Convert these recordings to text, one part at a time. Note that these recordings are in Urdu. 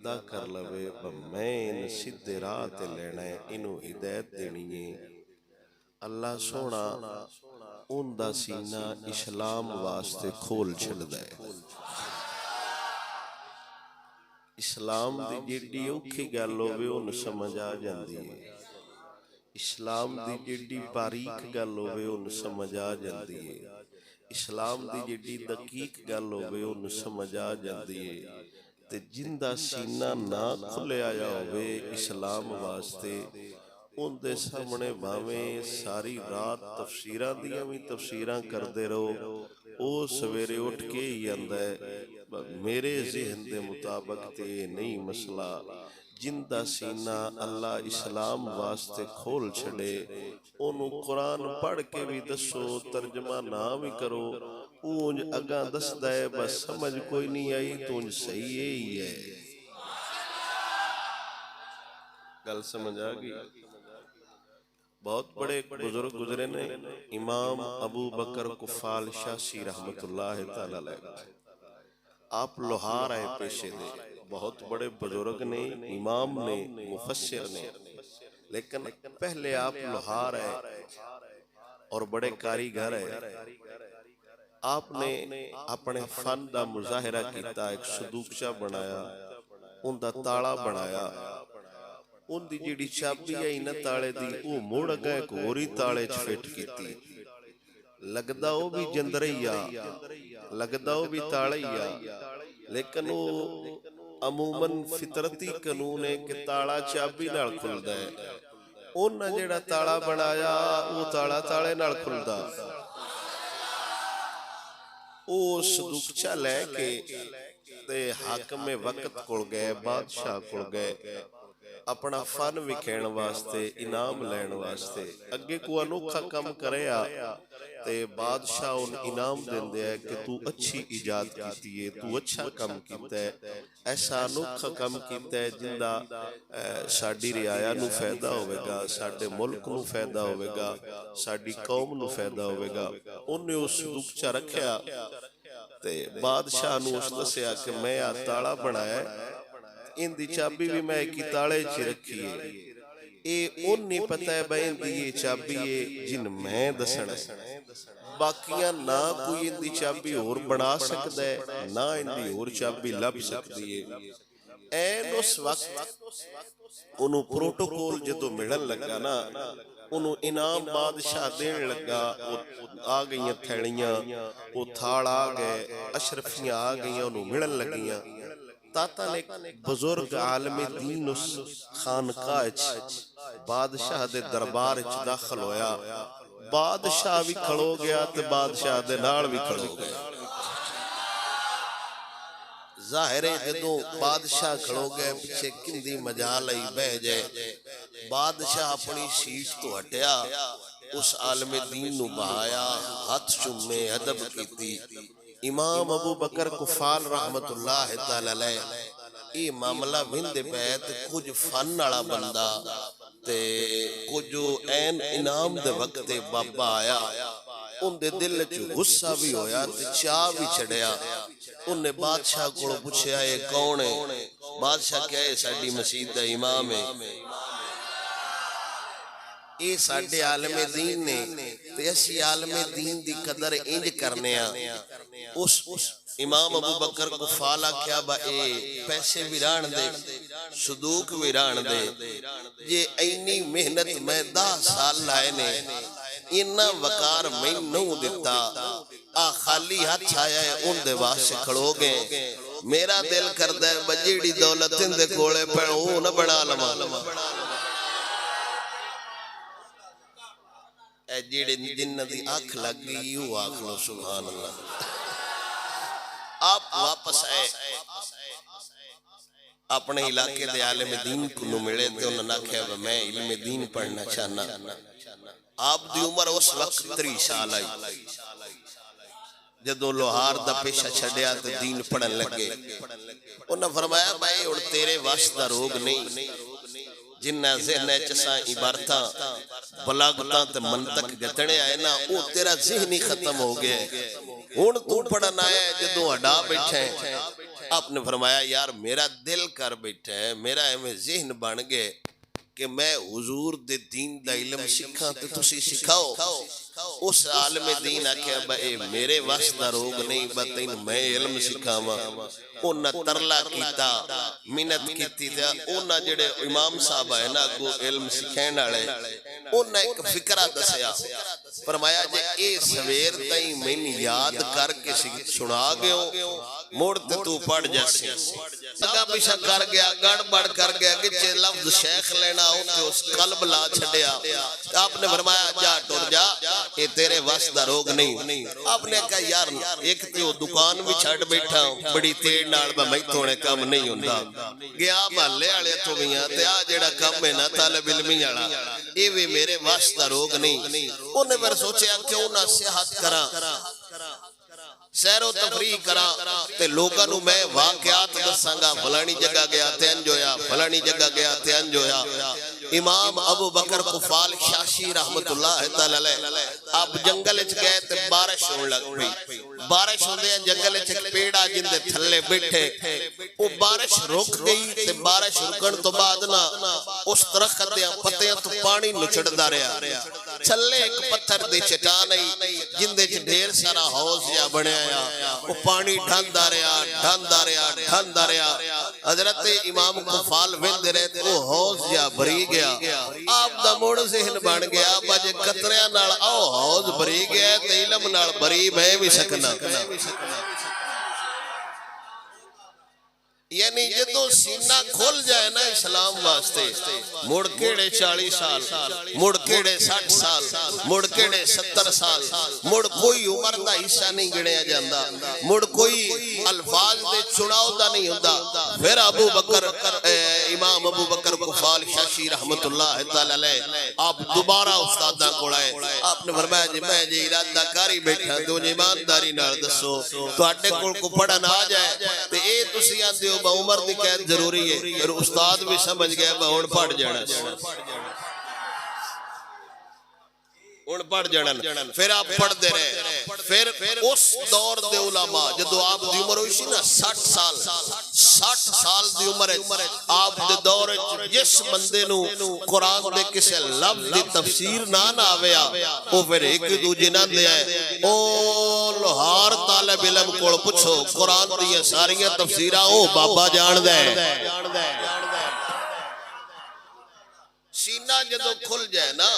ارادہ کر لوے میں ان سیدھے راہ تے لینا ہے انہوں ہدایت دینی ہے اللہ سونا ان دا سینہ اسلام واسطے کھول چھڑ دے اسلام دی جیڑی اوکھی گل ہووے اون سمجھ آ جاندی ہے اسلام دی جیڑی باریک گل ہووے اون سمجھ آ جاندی ہے اسلام دی جیڑی دقیق گل ہووے اون سمجھ آ جاندی ہے تے جن دا سینہ نہ کھلے آیا ہووے اسلام واسطے ان دے سامنے بھاویں ساری رات تفسیراں دیاں بھی تفسیراں کردے رہو او سویرے اٹھ کے ہی آندا ہے میرے ذہن دے مطابق تے نہیں مسئلہ جن دا سینہ اللہ اسلام واسطے کھول چھڑے انہوں قرآن پڑھ کے بھی دسو ترجمہ نہ بھی کرو اونج اگاں دس دائے بس سمجھ کوئی نہیں آئی تو انج صحیح ہی ہے گل سمجھ آگئی بہت بڑے بزرگ گزرے نے امام ابو بکر کفال شاسی رحمت اللہ تعالی علیہ آپ لوہار آئے پیشے دے بہت بڑے بزرگ نے امام نے مفسر نے لیکن پہلے آپ لوہار آئے اور بڑے کاریگر آئے آپ نے اپنے فن دا مظاہرہ کیتا ایک صدوقچہ بنایا ان دا تاڑا بنایا ان دی جیڑی چابی آئی نہ تاڑے دی او موڑ گئے ایک ہوری تاڑے فٹ کیتی لگدا او بھی جندریا لگدا او بھی تاڑیا لیکن او عموماً فطرتی قانون ہے کہ تاڑا چابی نال کھلدا ہے ان جیڑا تاڑا بنایا او تاڑا تاڑے نال کھلدا او صدوقچہ لے کے تے حاکم وقت کھل گئے بادشاہ کھل گئے اپنا فن وکھین واسطے انعام لین واسطے اگے کو انوکھا کم کریا تے بادشاہ ان انعام دین دیا ہے کہ تو اچھی ایجاد کیتی ہے تو اچھا کم کیتا ہے ایسا انوکھا کم کیتا ہے جندہ ساڑی رعایا نو فیدہ ہوئے گا ساڑے ملک نو فیدہ ہوئے گا ساڑی قوم نو فیدہ ہوئے گا انہیں اس صدوقچہ رکھیا تے بادشاہ نو اس دسیا کہ میں تاڑا بنایا ہے ان دی چابی بھی میں کی تاڑے چی رکھی ہے اے ان نہیں پتہ ہے بھائی ان دی یہ چابی ہے جن میں دسن ہے باقیاں نہ کوئی ان دی چابی اور بنا سکتا ہے نہ ان دی اور چابی لب سکتی ہے این اس وقت انہوں پروٹوکول جدو ملن لگا نا انہوں انعام بادشاہ دین لگا آگئیاں تھیڑیاں وہ تھاڑ آگئے اشرفیاں آگئیاں انہوں ملن لگیاں تاتا نے بزرگ عالم دین اس خانقاہ بادشاہ دے دربار داخل ہویا بادشاہ بھی کھڑو گیا تے بادشاہ دے نال بھی کھڑو گیا ظاہر ہے جدوں بادشاہ کھڑو گئے پیچھے کندی مجال آئی بہ جائے بادشاہ اپنی سیٹ تو ہٹیا اس عالم دین نو بہایا ہاتھ چومے ادب کیتی امام ابو بکر کفال رحمت اللہ تعالی علیہ یہ معاملہ وندے بیت کچھ فن والا بندہ تے کچھ این انعام دے وقت بابا آیا ان دے دل چ غصہ بھی ہویا تے چاہ بھی چڑھیا ان نے بادشاہ کو پوچھا یہ کون ہے بادشاہ کیا ہے ساڈی مسجد دا امام ہے اے ساڈے عالم دین نے تے اسی عالم دین دی قدر انج کرنے اس امام ابو بکر کو فالا کیا با اے پیسے ویران دے صدوق ویران دے یہ اینی محنت میں 10 سال لائے نے انہا وقار میں نو دیتا خالی ہاتھ آیا ہے ان دے واسے کھڑو گئے میرا دل کردہ ہے بجیڑی دولت ان دے کوڑے پڑھو نہ بڑا لما اے جیڑے جنہ دی آنکھ لگ گئی یوں آنکھ لو سبحان اللہ آپ واپس آئے اپنے علاقے دے عالم دین کو نو ملے تھے انہوں نے کہا میں علم دین پڑھنا چاہنا آپ دی عمر اس وقت 30 سال آئی جدو لوہار دا پیشہ چھڑیا تو دین پڑھن لگے انہوں نے فرمایا بھائی اور تیرے واسطہ روگ نہیں جنہ ذہن چساں عبارتاں بلاغتاں تے منطق گتنے آئے نا وہ تیرا ذہن ہی ختم ہو گئے ہن تو پڑھن آیا ہے جدوں ہڈا بیٹھا ہے آپ نے فرمایا یار میرا دل کر بیٹھا ہے میرا ایویں ذہن بن گئے کہ میں حضور دے دین دا علم سکھاں تے تسی سکھاؤ اس عالم دین آکھیا بے میرے واسطہ روگ نہیں بتین میں علم سکھاواں انہاں ترلا کیتا منت کیتی تے انہاں جڑے امام صاحب ہے نا کو علم سکھین والے انہاں ایک فکرہ دسیا فرمایا جے اے سویر تائیں میں یاد کر کے سنا گئے موڑ تے تو پڑھ جیسے اگا پیچھا کر گیا گڑبڑ کر گیا کہ چے لفظ شیخ لینا ہو کہ اس قلب لا چھڑیا آپ نے فرمایا جا ٹور جا یہ تیرے واسطہ روگ نہیں آپ نے کہا یار ایک تو دکان بھی چھڑ بیٹھا ہوں بڑی تیر نال با میں تونے کام نہیں ہوندا گیا محلے والے تو گیاں تے آ جڑا کام ہے نا طالب علمی والا یہ بھی میرے واسطہ روگ نہیں انہیں پھر سوچیا کیوں نہ صحت کراں سیر و تفریح کرا تے لوگاں نو میں واقعات دساں گا فلانی جگہ گیا تے انج ہویا فلانی جگہ گیا تے انج ہویا امام ابو بکر قفال شاشی رحمت اللہ تعالی علیہ آپ جنگل وچ گئے تے بارش ہون لگ پئی بارش ہوندے جنگل وچ ایک پیڑا جن دے تھلے بیٹھے او بارش رک گئی تے بارش رکن تو بعد نا اس درخت دے پتیاں تو پانی نچڑدا رہیا چھلے ایک پتھر دی چٹان آئی جن دے وچ ڈھیر سارا حوض جا بنیا وہ پانی ڈھاندا رہیا حضرت امام قفال ویندے رہے وہ حوض جا بری گیا آپ دا موڑ ذہن بن گیا بجے قطریاں نال او حوض بری گیا تے علم نال بری میں بھی سکنا یعنی جدو سینہ کھول جائے نا اسلام واسطے مڑ کیڑے 40 سال مڑ کیڑے 60 سال مڑ کیڑے 70 سال مڑ کوئی عمر دا حصہ نہیں گنیا جاندا مڑ کوئی الفاظ دے چناؤ دا نہیں ہوندا پھر ابو بکر امام ابو بکر قفال شاشی رحمت اللہ تعالی علیہ آپ دوبارہ استاداں کول آئے آپ نے فرمایا جی میں جی ارادہ کاری بیٹھا تو ایمانداری نال دسو تواڈے کول کو پڑھن آ جائے تے اے تسی آندے با عمر دی قید ضروری ہے پھر استاد بھی سمجھ گیا با ہن پڑھ جانا پھر آپ پڑھ دے رہے پھر اس دور دے علماء جدو آپ دی عمر ہوئی سی نا 60 سال دی عمر آپ دے دور جس بندے نو قرآن دے کسے لفظ دی تفسیر نہ آویا وہ پھر ایک دو جنہ دے آئے او لوہار طالب علم کوڑ پچھو قرآن دی ساریاں تفسیرہ او بابا جان دے سینہ جدو کھل جائے نا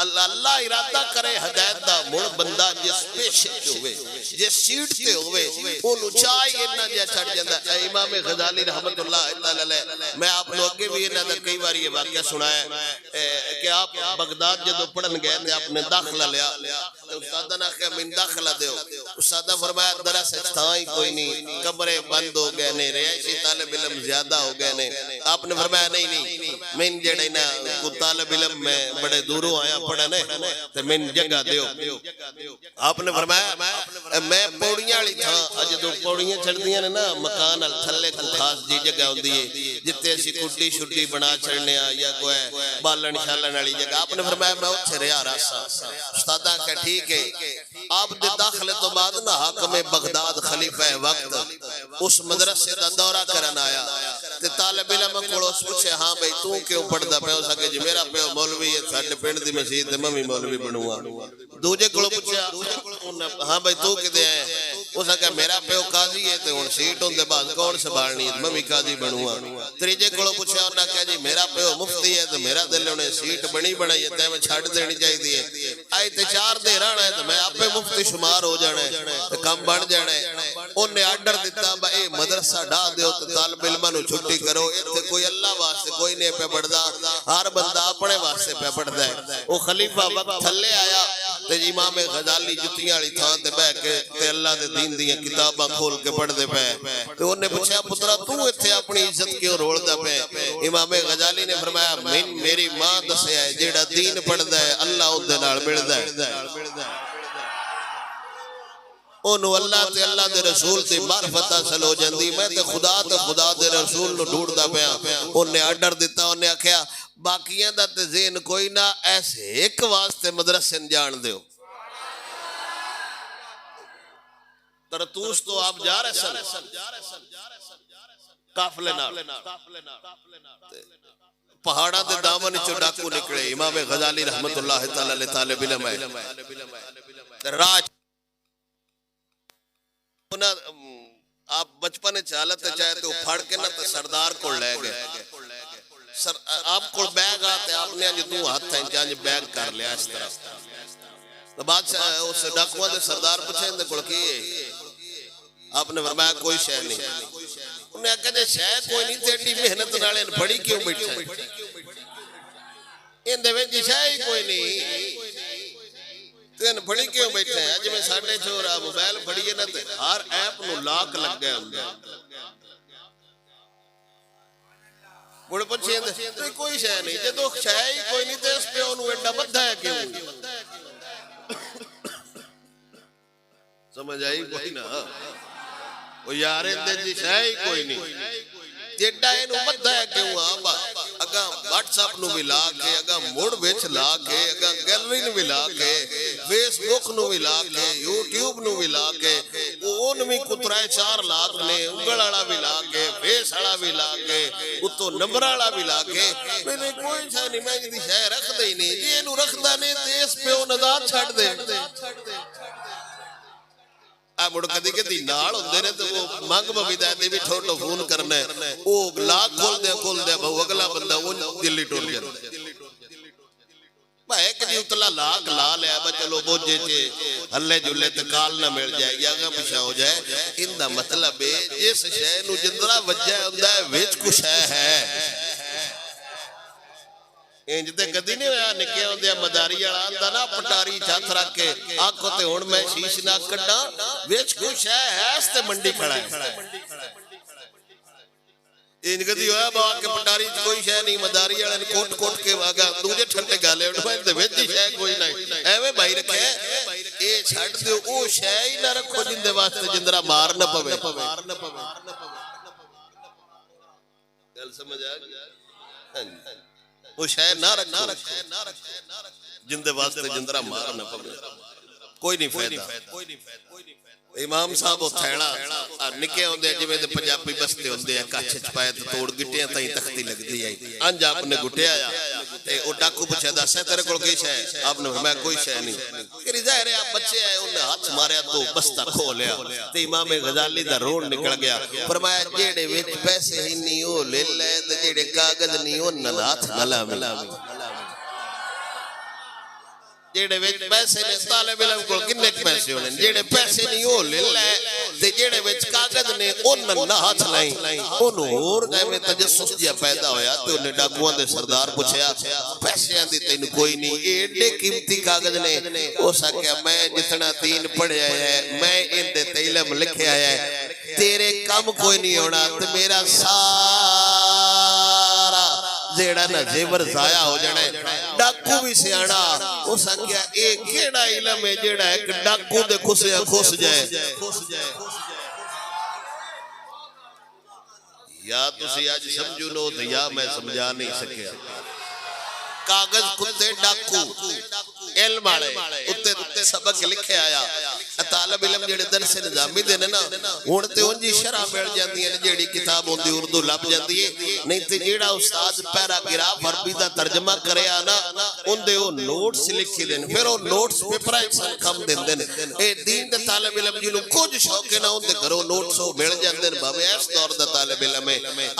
اللہ ارادہ کرے ہدایت دا مڑ بندہ جس پیشت ہوئے جس سیٹ تے ہوئے انہوں چاہی انہا جا چھڑ جاندہ امام غزالی رحمت اللہ علیہ میں آپ لوگ کے بھی انہا دا کئی بار یہ واقعہ سنایا کہ آپ بغداد جدو پڑھن گئے تھے آپ نے داخلہ لیا استادہ نے کہا من داخلہ دیو استادہ فرمایا درس اچھتائی کوئی نہیں کمرے بند ہو گئے نہیں رہائشی طالب علم زیادہ ہو گئے نہیں آپ نے فرمایا نہیں من جڑے نا کو طالب علم میں بڑے دوروں آیا پڑھنے تو من جگہ دیو آپ نے فرمایا میں پوڑیاں لی تھا جدو پوڑیاں چڑھ دیا نا مکان تھلے کو خاص جی جگہ ہوں دیئے جتے ایسی کٹی شٹی بنا چڑھنے یا کوئی بالن شالن والی جگہ آپ نے فرمایا میں اچھے رہا راسا استادہ کہ ٹھیک ہے آپ دے داخلے تو بعد نا حاکم بغداد خلیفہ وقت اس مدرسے دا دورہ کرن آیا تے طالب علم کڑوس پوچھے ہاں بھئی تو کیوں پڑھدا پہ ہو سکے جی میرا پہ مولوی ہے ساڑھے پینڈ دی مسجد میں بھی مولوی بنوا دوجے کڑو پوچھے ہاں بھئی تو کدے ہیں وہ سکے میرا پہ قاضی ہے تے ان سیٹ ہوں دے بعد کون سنبھالنی ہے میں بھی قاضی بنوا تریجے کڑو پوچھے انہاں کہا جی میرا پہ مفتی ہے تو میرا دل انہیں سیٹ بنی بنائی ہے تے میں چھاڑ دینی چاہی دیئے آئی تے 4 دے رہنا ہے تو میں آپ پہ مفتی شمار ہو جانا ہے کم بڑھ جانا ہے انہیں آرڈر دیتا با اے مدرسہ ڈا دیو تو طالب علمہ نو چھٹی کرو ایتے کوئی اللہ واسطے کوئی نہیں پہ پڑھدا ہر بندہ اپنے واسطے پہ پڑھدا ہے وہ خلیفہ وقت تھلے آیا تے امام غزالی جتیاں لی تھا تے بہ کے تے اللہ دے دین دیاں کتاباں کھول کے پڑھ دے پہ تو انہیں پوچھا پترا تو اتھے اپنی عزت کیوں رول دا پہ امام غزالی نے فرمایا من میری ماں دسے ہے جیڑا دین پڑھ دا ہے اللہ ان دے نال مل دا ہے انہوں اللہ تے اللہ دے رسول تے معرفت حاصل ہو جاندی میں تے خدا دے رسول نو ڈھونڈ دا پیا انہیں آرڈر دیتا انہیں آکھیا باقیاں دا تے ذہن کوئی نہ ایسے ایک واسطے مدرسے جان دیو ਤਰਤੂਸ ਤੋਂ ਆਪ ਜਾ ਰਹੇ ਸਨ ਕਾਫਲੇ ਨਾਲ, پہاڑاں دے دامن چو ڈاکو نکلے. امام غزالی رحمت اللہ تعالی علیہ طالب علم ہے. راج آپ بچپن چالت چاہے تو پھڑ کے نہ تو سردار کو لے گئے. آپ کو بیگ آتے آپ نے جو دو ہاتھ ہیں جانج بیگ کر لیا اس طرح. تو بادشاہ اس ڈاکوان دے سردار پوچھیں اندے کل کی آپ نے فرمایا کوئی شے نہیں. انہیں کہا شاید کوئی نہیں تیڑی محنت نالے بڑی کیوں بیٹھا ہے ان دے ویجی شاید کوئی نہیں تین بڑی کیوں بیٹھا ہے. اج میں ساڑھے چھوڑا موبائل بڑی ہے نا تے ہر ایپ نو لاک لگ گئے ہوں گے. بڑے پچھے اندے کوئی شاید نہیں جے تو شاید کوئی نہیں تے اس پہ انہوں ایڈا بدھا ہے کیوں سمجھ آئی کوئی نہ وہ یارے دے جی شاید کوئی نہیں جیڈا انہوں بدھا ہے کیوں آبا اگا واٹس اپ نو بھی لا کے اگا موڑ بیچ لا کے اگا گیلری نو بھی لا کے فیس بک نو بھی لا کے یوٹیوب نو بھی لا کے اون بھی کترائے 4 لاکھ نے انگل آڑا بھی لا کے فیس آڑا بھی لا کے اتو نمبر آڑا بھی لا کے میں نے کوئی شاہ نہیں میں جدی شاہ رکھ دے ہی نہیں یہ انہوں رکھ دا نہیں تیس پہ وہ نظار چھڑ دے آپ مڑ کدی کدی نال ہوندے نے تو وہ مانگ ببیدہ دے بھی ٹھوٹو فون کرنا ہے وہ لاکھ کھول دے بہو اگلا بندہ وہ دلی ٹول گیا با ایک جی اتلا لاکھ لا لیا با چلو بوجھے چے ہلے جلے تکال نہ مل جائے یا گا پشا ہو جائے ان دا مطلب ہے جس شے نو جندرہ وجہ ہوندہ ہے ویچ کو شے ہے جتے کدی نہیں ہویا نکے ہوں دیا مداری آندہ نا پٹاری چاہت رکھ کے آنکھوں تے ہون میں شیش نہ کٹا ویچ کچھ ہے اس تے منڈی کھڑا ہے ان کدی ہویا باہر کے پٹاری کوئی شے نہیں مداری آنے کوٹ کوٹ کے واگا دوجہ ٹھنڈے گالے اٹھوائے تے ویچی شے کوئی نہیں ایوے بھائی رکھے اے چھٹ دے او شے ہی نہ رکھو جن دے واسطے جندرہ مار نہ پوے گل سمجھ آگیا وہ شاید نہ رکھو جن دے واسطے جندرہ مار نہ پڑے کوئی نہیں فائدہ. امام صاحب تھیڑا نکے ہوں دے جویں دے پنجابی بستے ہوں دے کچھ چھپائے تو توڑ گٹیاں تائیں تختی لگ دی آئی انج آپ نے گٹے آیا او ڈاکو پوچھا دا سے تیرے کول کی شے آپ نے فرمایا کوئی شے نہیں کہ ظاہر ہے آپ بچے آئے انہوں نے ہاتھ ماریا تو بستہ کھو لیا تے امام غزالی دا رون نکل گیا فرمایا جیڑے ویچ پیسے ہی نہیں ہو لے لے جیڑے کاغذ نہیں ہو نہ ہاتھ ملا ملا جیڑے ویچ پیسے نے طالب علم کو کنے پیسے ہونے جیڑے پیسے نہیں ہو لے لے جیڑے ویچ کاغذ نے انہوں نہ ہاتھ لائیں انہوں اور گئے میں تجسس جیا پیدا ہویا تو انہیں ڈاکوان دے سردار پوچھیا پیسے آن دیتے انہوں کوئی نہیں ایڈے قیمتی کاغذ نے وہ سکیا میں جتنا دین پڑھے آیا ہے میں ان دے علم لکھے آیا ہے تیرے کم کوئی نہیں ہونا تو میرا سارا زیڑا نہ زیور ضائع ہو جانا ہے ڈاکو بھی سیانا وہ سکیا ایک کیڑا علم ہے جیڑا ہے کہ ڈاکو دے کھسیا کھس جائے یا تسی آج سمجھو لو تو یا میں سمجھا نہیں سکیا کاغذ کتے ڈاکو علم آڑے اتے سبق لکھے آیا طالب علم جیڑے درس نظامی دینے نا ہونتے ان جی شرح بیڑ جاندی ہیں جیڑی کتاب ہوندی اردو لب جاندی ہے نہیں تے جیڑا استاد پیراگراف عربی دا ترجمہ کرے آنا ان دے وہ نوٹس لکھی دیں پھر وہ نوٹس پیپر ایکسن کم دیں دیں اے دین دے طالب علم جنہوں کچھ شوق ہے نا ان دے گھروں نوٹس ہو بیڑ جاندے ہیں بابے ایس دور دا طالب علم ہے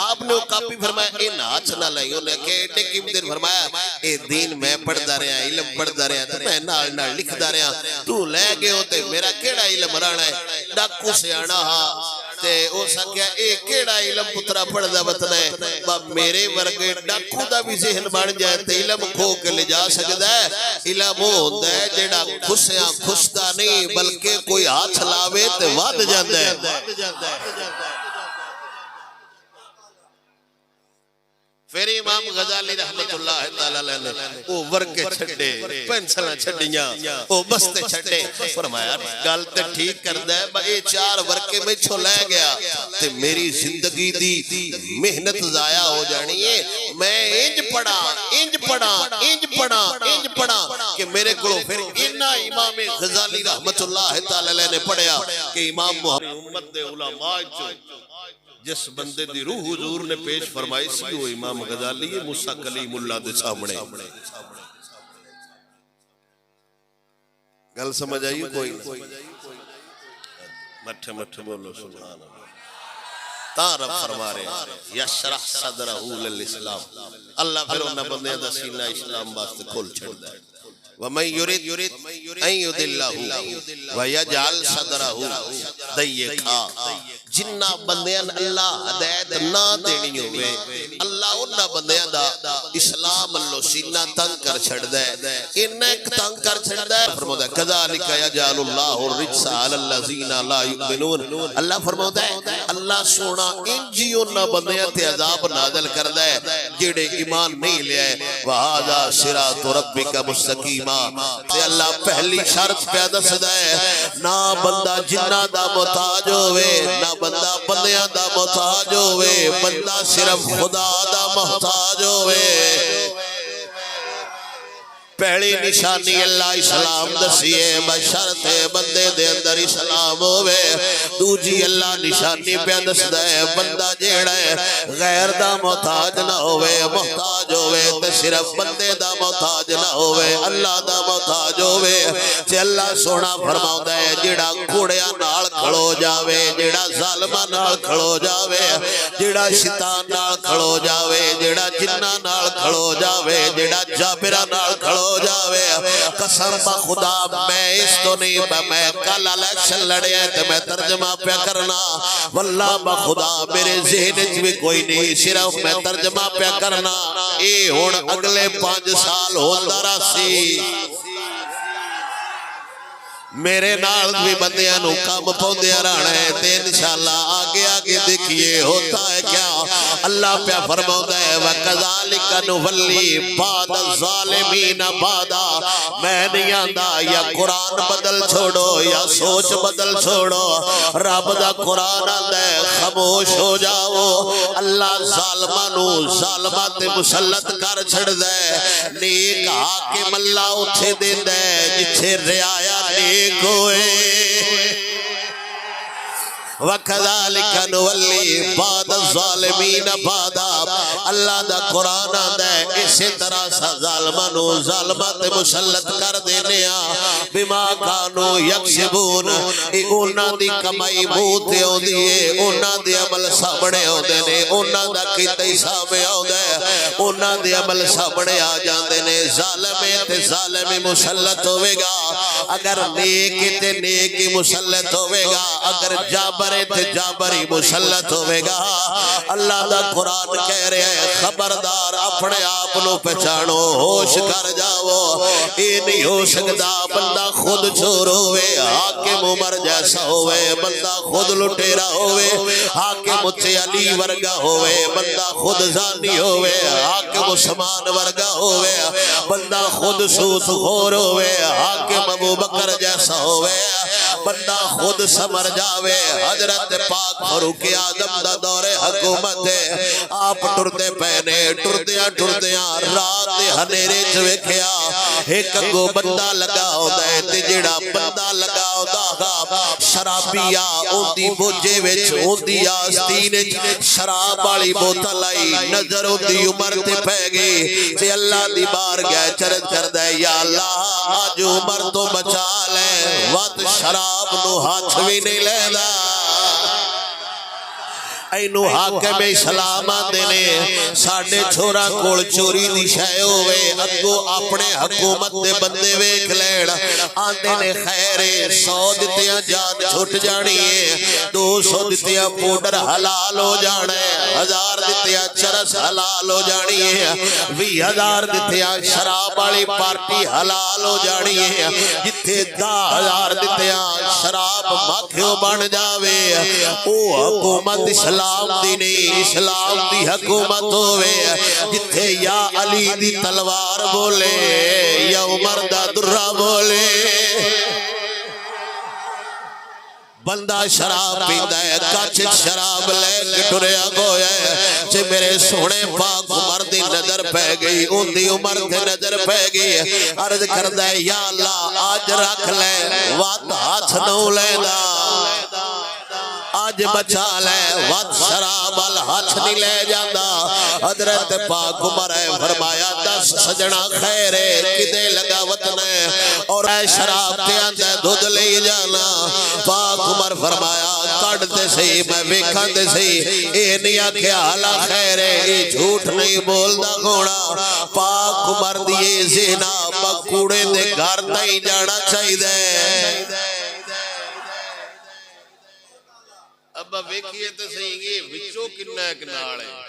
آپ نے وہ کاپی فرمایا اے ناچ نہ لئی انہیں کہ ایٹے کیم دن فرمایا اے دین میں پڑھ دا رہا علم پڑھ دا رہا تو میں نال نال لکھ دا رہا تو لے گئے ہوتے میرا کیڑا علم رانا ہے ڈاکو سے آنا ہاں تے او سکیا اے کیڑا علم پترا پڑھ دا وطن ہے باب میرے ورگے ڈاکو دا بھی ذہن بان جائے تے علم کھو کے لے جا سکتا ہے علم وہ ہوتا ہے جیڑا خسیاں خستا نہیں بلکہ کوئی ہاتھ لاوے تے واد جاندہ ہے پھر امام غزالی رحمت اللہ تعالیٰ نے وہ ورکے چھڑے پینسلہ چھڑیاں وہ بستے چھڑے فرمایا گالتے ٹھیک کر دے با اے 4 ورکے میں چھو لے گیا تے میری زندگی دی محنت ضائع ہو جانی ہے میں انج پڑھا کہ میرے کو پھر انہا امام امام غزالی رحمت اللہ تعالی نے پڑھیا کہ امام محمد امت دے علماء چو جس بندے دی روح حضور نے پیش فرمائی سی وہ امام غزالی موسیٰ کلیم اللہ دے سامنے گل سمجھ آئی کوئی مٹھے مٹھے بولو سبحان اللہ رب فرما رہے ہیں یشرح صدرہ للاسلام اللہ پھر انہاں بندیاں دا سینہ اسلام واسطے کھول چھڑ دے وَمَن يُرِدْ أَن يُضِلَّهُ وَيَجْعَلْ صَدْرَهُ ضَيِّقًا جنہ بندیاں اللہ ہدایت نہ دینی ہوئے اللہ انہاں بندیاں دا اسلام اللہ سینہ تنگ کر چھڑ دے انہیں تنگ کر چھڑ دے فرمودا ہے كَذَلِكَ يَجْعَلُ اللَّهُ الرِّجْسَ عَلَى الَّذِينَ لَا يُؤْمِنُونَ اللہ فرمودا ہے اللہ سونا انجی انہاں بندیاں تے عذاب نازل کر دے جڑے ایمان نہیں لے آئے وَهَذَا صِرَاطُ رَبِّكَ مُسْتَقِيمًا تے اللہ پہلی شرط پیدا سدا ہے نہ بندہ جنہ دا محتاج ہوئے نہ بندہ بندیاں دا محتاج ہوئے بندہ صرف خدا دا محتاج ہوئے پہلی نشانی اللہ اسلام دسیے بشرط بندے دے اندر اسلام ہوئے دوجی اللہ نشانی پہ دس دے بندہ جیڑا ہے غیر دا محتاج نہ ہوئے محتاج ہوئے تے صرف بندے دا محتاج نہ ہوئے اللہ دا محتاج ہوئے تے اللہ سونا فرماؤں دے جیڑا کوڑیاں نال کھڑو جاوے جیڑا ظالمہ نال کھڑو جاوے جیڑا شیطان نال کھڑو جاوے جیڑا جنہ نال کھڑو جاوے جیڑا جابرہ نال کھڑو جاوے قسم با خدا میں اس تو نہیں میں کل الیکشن لڑے ہیں تو میں ترجمہ پہ کرنا واللہ با خدا میرے ذہن بھی کوئی نہیں صرف میں ترجمہ پہ کرنا اے ہون اگلے 5 سال ہوندہ راسی میرے نال بھی بندیاں نو کام پوندیاں رہنا ہے تے انشاءاللہ آگے آگے دیکھئے ہوتا ہے کیا اللہ پہ فرماؤں ہے وَكَذَلِكَ نُوَلِّي بَعْدَ الظَّالِمِينَ بَعْدَ میں نہیں آندہ یا قرآن بدل چھوڑو یا سوچ بدل چھوڑو رب دا قرآن آندہ ہے خاموش ہو جاؤ اللہ ظالمانو ظالمات مسلط کر چھڑ دے نیک حاکم اللہ اٹھے دے دے جتھے رعایا نیک ہوئے وَكَذَلِكَ نُوَلِّي بَعْدَ الظَّالِمِينَ بَعْدَ اللہ دا قرآن آندہ ہے اسی طرح سا ظالمانو ظالمات مسلط کر دینیا بما کانو یکسبون اونا دی کمائی موتے ہو دیئے اونا دی عمل سامنے ہو دینے اونا دا کیتے سامنے ہو دے اونا دی عمل سامنے آ جان دینے ظالمے تے ظالمی مسلط ہوئے گا اگر نیکی تے نیکی مسلط ہوئے گا اگر جابر تے جابری مسلط ہوئے گا اللہ دا قرآن کہہ رہے ہیں خبردار اپنے آپ نو پہچانو ہوش کر جاؤ یہ نہیں ہو سکتا بندہ خود چور ہوئے حاکم عمر جیسا ہوئے بندہ خود لٹیرا ہوئے حاکم اچھے علی ورگا ہوئے بندہ خود زانی ہوئے حاکم عثمان ورگا ہوئے بندہ خود سوت خور ہوئے حاکم ابو بکر جیسا ہوئے بندہ خود سمر جاوے حضرت پاک فاروق اعظم دا دور حکومت ہے آپ ٹردے پہنے ٹردیاں رات دے ہنیرے چوکھیا ایک اگو بندہ لگا ہوتا ہے تے جڑا بندہ لگا ہوتا شرابیا اوندی بوجھے وچ اوندی آستین شراب والی بوتل آئی نظر اوندی عمر تے پہ گئی تے اللہ دی بار گیا چرچ کر دے یا اللہ آج عمر تو بچا لے وقت شراب نو ہاتھ بھی نہیں لینا اینو حاکم اسلام دینے ساڑھے چھوڑا کول چوری دی شائع ہوئے اگو اپنے حکومت دے بندے ویکھ لیڑ آندے نے خیر 100 دتیاں جان چھٹ جانی ہے 200 دتیاں پوڈر حلال ہو جانا ہے 1000 دتیاں چرس حلال ہو جانی ہے 20,000 دتیاں شراب والی پارٹی حلال ہو جانی ہے جتھے 10,000 دتیاں شراب مکھیوں بن جاوے او حکومت اسلام دی نہیں اسلام دی حکومت ہوئے جتھے یا علی دی تلوار بولے یا عمر دا درہ بولے بندہ شراب پیندا ہے کچھ شراب لے کے ٹریا گویا ہے جے میرے سونے پاک عمر دی نظر پہ گئی ان دی عمر تے نظر پہ گئی عرض کردا ہے یا اللہ آج رکھ لے وات ہاتھ نو لیندا آج بچا لے وقت شراب الہاتھ نہیں لے جاندہ حضرت پاک عمر ہے فرمایا دس سجنہ خیرے کدے لگا وطن ہے اور اے شراب تے اندے دودھ لے جانا پاک عمر فرمایا کڑتے سہی میں بیکھا تے سہی اے نیا خیالہ خیرے اے جھوٹ نہیں بولدا گھوڑا پاک عمر دیئے زینا بکوڑے دے گھر نہیں جانا چاہی دے ابا ویکھیے تے صحیح یہ وچوں کنا ایک نال ہے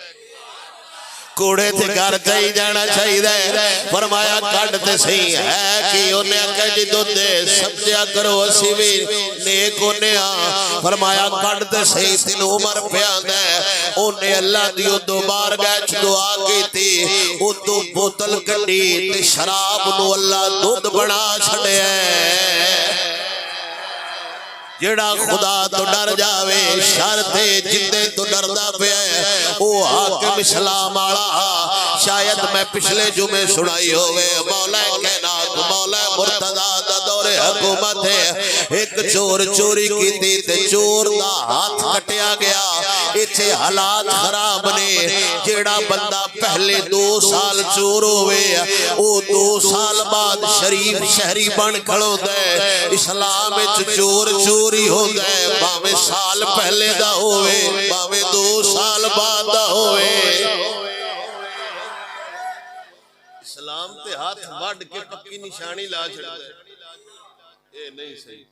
کوڑے تے گھر چاہی جانا چاہی دے فرمایا کڈ تے صحیح ہے کہ انہیں کہہ جی دو دے سمجھا کرو اسی بھی نیک انہیں فرمایا کڈ تے صحیح تین عمر پیان دے انہیں اللہ دیو دو بار گیچ دعا کی تھی ان دو بوتل کڈی تے شراب نو اللہ دودھ بنا چھڑے ہیں جڑا خدا تو ڈر جاوے شرطے جندے تو ڈردہ پہ ہے او حاکم اسلام آڑا شاید میں پچھلے جمعے سنائی ہوئے مولا کائنات مولا مرتضیٰ دا دور حکومت ہے ایک چور چوری کی تھی تے چور دا ہاتھ کٹیا گیا اتھے حالات خراب نے جڑا بندہ پہلے 2 سال چور ہوئے او 2 سال بعد شریف شہری بن کھڑو دے اسلام اچھ چور چوری ہو دے باویں سال پہلے دا ہوئے باویں 2 سال بعد دا ہوئے اسلام تے ہاتھ وڈ کے پکی نشانی لا چھڑ دے اے نہیں صحیح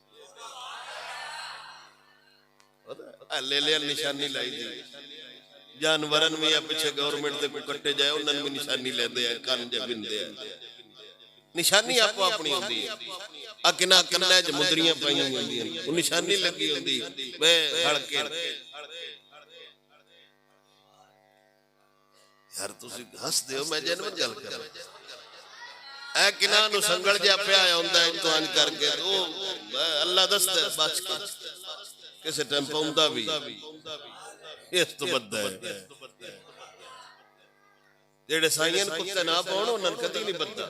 لے لے نشانی لائی دی جانورن میں یا پچھے گورنمنٹ دے کو کٹے جائے انہوں میں نشانی لے دے کان جا بن دے نشانی آپ کو اپنی ہوندی ہے اکنا کنہ جو مدریاں پائیں ہوندی ہیں وہ نشانی لگی ہوندی میں ہڑکے یار تو ہس دے ہو میں جنم جل کر اے کنہ نو سنگل جا پہ آیا ہوندہ ہے تو آن کر کے اللہ دست ہے بچ کے کسے ٹائم پاؤندہ بھی یہ تو بدہ ہے جیڑے سائین کتے نہ پاؤنو انہوں نے کدی نہیں بدہ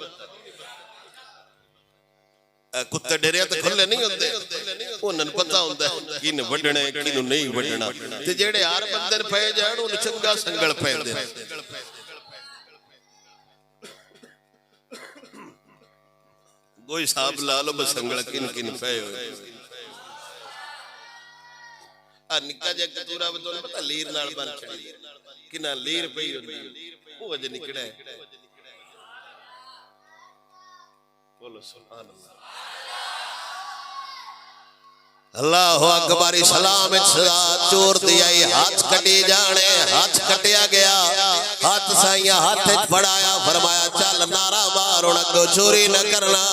کتے ڈیریا تو کھلے نہیں ہوندے انہوں نے پتہ ہوندہ ہے کین وڈنے کین نہیں وڈنا تے جیڑے آر بندر پھائے جائے انہوں نے چنگا سنگل پھائے دے کوئی صاحب لالو بس سنگل کین کین پھائے ہوئے نکا جا کتورا بتوں نے پتا لیر نال بن چھڑی کنا لیر پئی ہوندی وہ وجہ نکڑا ہے بولو سبحان اللہ اللہ اکبر اسلام چور دیائی ہاتھ کٹی جانے ہاتھ کٹیا گیا ہاتھ سائیاں ہاتھ پڑایا فرمایا چل نارا مارو نگو چوری نہ کرنا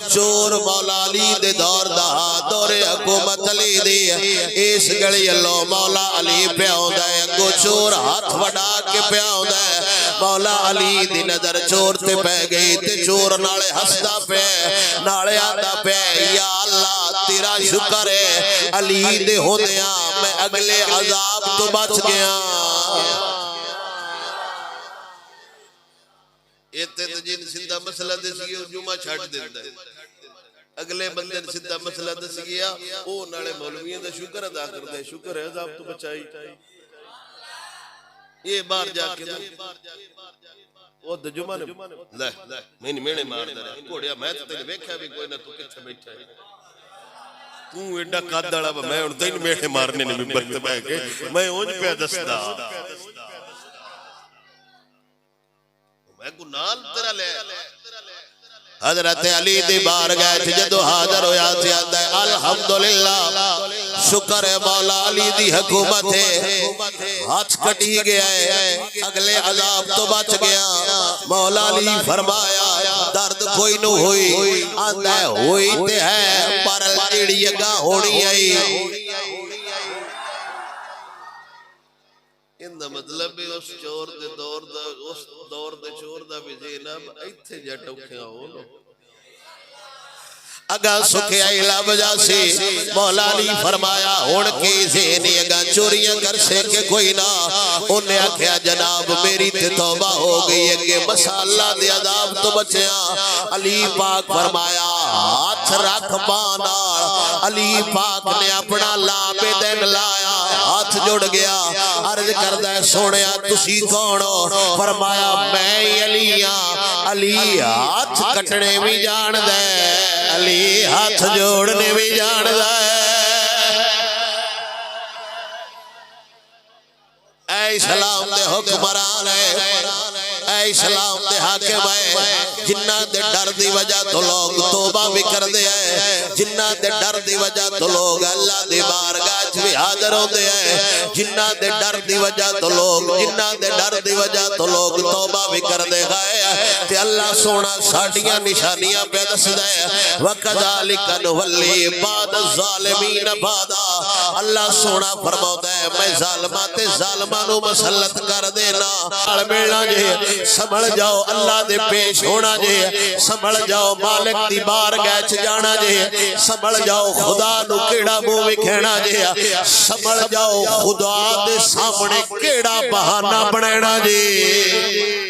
چور مولا علی دے دور دا دور حکومت علی دی اس گلی اللہ مولا علی پیاؤں دے اگو چور ہاتھ وڈا کے پیاؤں دے مولا علی دی نظر چور تے پہ گئی تے چور نالے ہستا پہ نالے آدھا پہ یا اللہ تیرا شکر ہے علی دے ہوندیاں میں اگلے عذاب تو بچ گیا ایتے تو جن سندہ مسئلہ دے سگیا جمعہ چھاٹ دیتا ہے اگلے بندے سندہ مسئلہ دے سگیا او نالے مولویاں دا شکر ادا کر دے شکر ہے عذاب تو بچائی یہ بار جا کے وہ دا جمعہ نے میں نے مار دے کوڑیا میں تو تیرے بیکھا بھی کوئی نہ تو کچھ بیٹھا ہے تو ایڈا قادڑا با میں انہیں تین میٹھے مارنے نے بھی برتے بے کے میں اونج پہ دستا میں کو نال تیرا لے حضرت علی دی بار گئے تھے جدو حاضر ہویا تھی آدھا ہے الحمدللہ شکر ہے مولا علی دی حکومت ہے ہاتھ کٹی گیا ہے اگلے عذاب تو بچ گیا مولا علی فرمایا درد کوئی نو ہوئی آدھا ہے ہوئی تے ہے پر لڑی اگا ہونی آئی ان دا مطلب ہے اس چور دے دور دا اس دور دے چور دا بھی زینب ایتھے جا ٹوکھیاں ہو لو اگا سکھیا ہی لب جاسی مولا علی فرمایا ہون کے زینی اگا چوریاں کر سے کہ کوئی نہ انہیں آکھیا جناب میری تے توبہ ہو گئی ہے کہ مسالہ دے عذاب تو بچیاں علی پاک فرمایا ہاتھ رکھ بانار علی پاک نے اپنا لامے دن لایا ہاتھ جڑ گیا عرض کردہ سونیا تسی کونو فرمایا میں علی ہاتھ کٹنے بھی جان دے علی ہاتھ جوڑنے بھی جان دے اے اسلام دے حکمران ہے اے اسلام دے حاکم ہے جنہ دے ڈر دی وجہ تو لوگ توبہ بھی کر دے ہیں جنہ دے ڈر دی وجہ تو لوگ اللہ دی بارگاہ بھی حاضر ہوتے ہیں جنہ دے ڈر دی وجہ تو لوگ توبہ بھی کر دے گئے تے اللہ سونا ساڑیاں نشانیاں پہ دس دے وَقَذَلِكَ نُوَلِّي بَعْدَ الظَّالِمِينَ بَعْدًا اللہ سونا فرماتا ہے میں ظالمات ظالمانوں مسلط کر دینا آل ملنا جے سمجھ جاؤ اللہ دے پیش ہونا جے سمجھ جاؤ مالک دی بارگاہ چ جانا جے سمجھ جاؤ خدا نو کیڑا منہ وکھینا جے سمجھ جاؤ خدا دے سامنے کیڑا بہانہ بنانا جے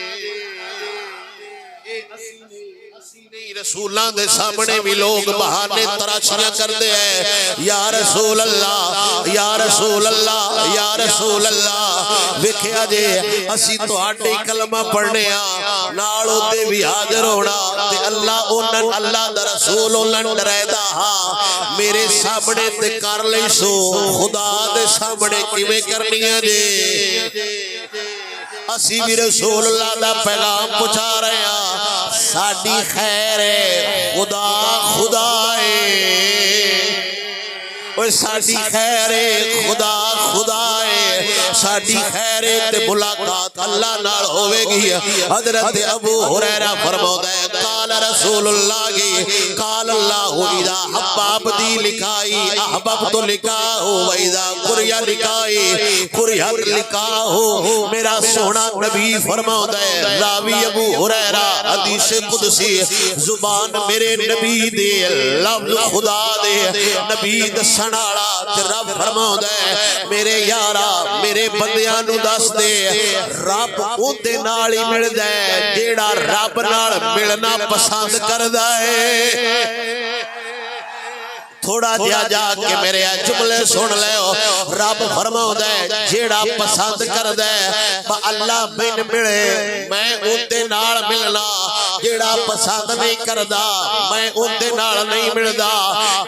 رسولاں دے سامنے بھی لوگ بہانے تراشیاں کر دے ہیں یا رسول اللہ یا رسول اللہ یا رسول اللہ وکھیا جے اسی تو آٹے کلمہ پڑھنے نالو تے بھی حاضر ہونا تے اللہ دا رسول ڈرے دا ہاں میرے سامنے تے کر لئی سو خدا دے سامنے کیویں کرنی ہے جے اسی بھی رسول اللہ دا پیغام پہنچا رہے ہیں ساڑی خیر خدا ساڑی خیر خدا ساڑی خیر تے ملاقات اللہ نال ہوئے گی حضرت ابو ہریرہ فرماتا ہے قال رسول اللہ قال اللہ اذا حباب دی لکھائی احباب تو لکھا ہو وَإِذَا قُرْيَ لکھائی قُرْيَت لکھا ہو میرا سونا نبی فرماتا ہے راوی ابو ہریرہ حدیث قدسی زبان میرے نبی دے لفظ خدا دے نبی دسن والا تے رب فرماؤندا ہے میرے یارا میرے بندیاں نو دس دے رب اودے نال ہی ملدا ہے جیڑا رب نال ملنا پسند کردا ہے تھوڑا جا جا کے میرے جملے سن لے رب فرماؤندا ہے جیڑا پسند کردا ہے با اللہ بن ملے میں اودے نال ملنا جیڑا پسند نہیں کردا میں اودے نال نہیں ملدا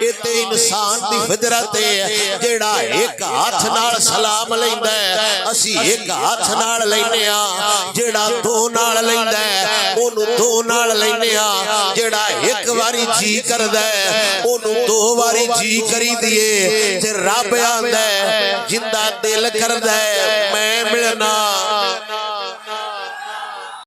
اے تے انسان دی فطرت ہے جیڑا ایک ہاتھ نال سلام لیندا ہے اسی ایک ہاتھ نال لینے ہاں جیڑا دو نال لیندا ہے اونوں دو نال لینے ہاں جیڑا ایک واری جی کردا ہے اونوں دو واری جی کری دیے تے رب آندا ہے جندا دل کردا ہے میں ملنا